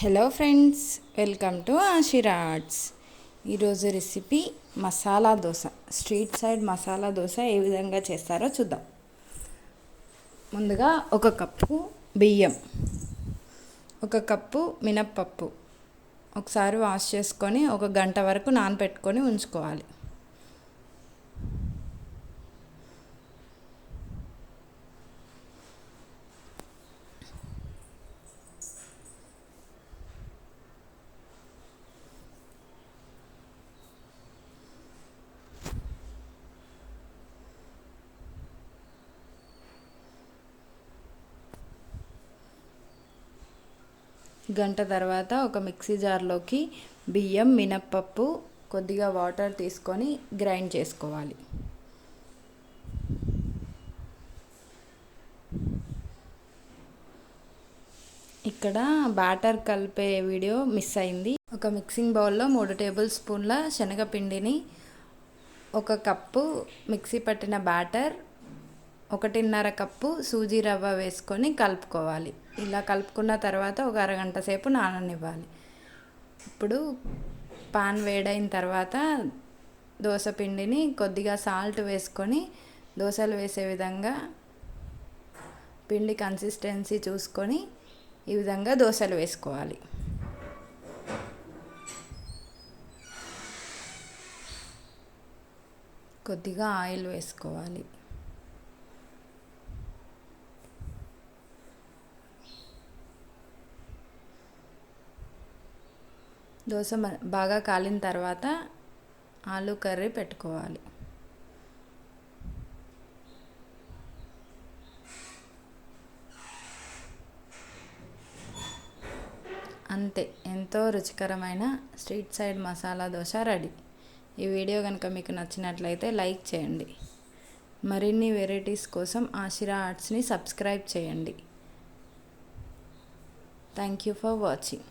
Hello friends, welcome to Ashira arts. ఈరోజు recipe masala dosa. Street side masala dosa ఏ విధంగా చేస్తారో చూద్దాం. ముందుగా ఒక కప్పు బియ్యం, ఒక కప్పు మినప్పప్పు ఒకసారి వాష్ చేసుకొని ఒక గంట వరకు నానబెట్టుకొని ఉంచుకోవాలి. గంట తర్వాత ఒక మిక్సీ జార్లోకి బియ్యం, మినప్పప్పు, కొద్దిగా వాటర్ తీసుకొని గ్రైండ్ చేసుకోవాలి. ఇక్కడ బ్యాటర్ కలిపే వీడియో మిస్ అయింది. ఒక మిక్సింగ్ బౌల్లో 3 టేబుల్ స్పూన్ల శనగపిండిని, ఒక కప్పు మిక్సీ పట్టిన బ్యాటర్, 1.5 కప్పు సూజీ రవ్వ వేసుకొని కలుపుకోవాలి. ఇలా కలుపుకున్న తర్వాత ఒక అరగంట సేపు నాననివ్వాలి. ఇప్పుడు పాన్ వేడైన తర్వాత దోశ పిండిని కొద్దిగా సాల్ట్ వేసుకొని దోశలు వేసే విధంగా పిండి కన్సిస్టెన్సీ చూసుకొని ఈ విధంగా దోశలు వేసుకోవాలి. కొద్దిగా ఆయిల్ వేసుకోవాలి. దోశ బాగా కాలిన తర్వాత ఆలు కర్రీ పెట్టుకోవాలి. అంతే, ఎంతో రుచికరమైన street side masala dosa ready. ఈ వీడియో కనుక మీకు నచ్చినట్లయితే లైక్ చేయండి. మరిన్ని వెరైటీస్ కోసం ఆషిరా ఆర్ట్స్ని సబ్స్క్రైబ్ చేయండి. Thank you for watching.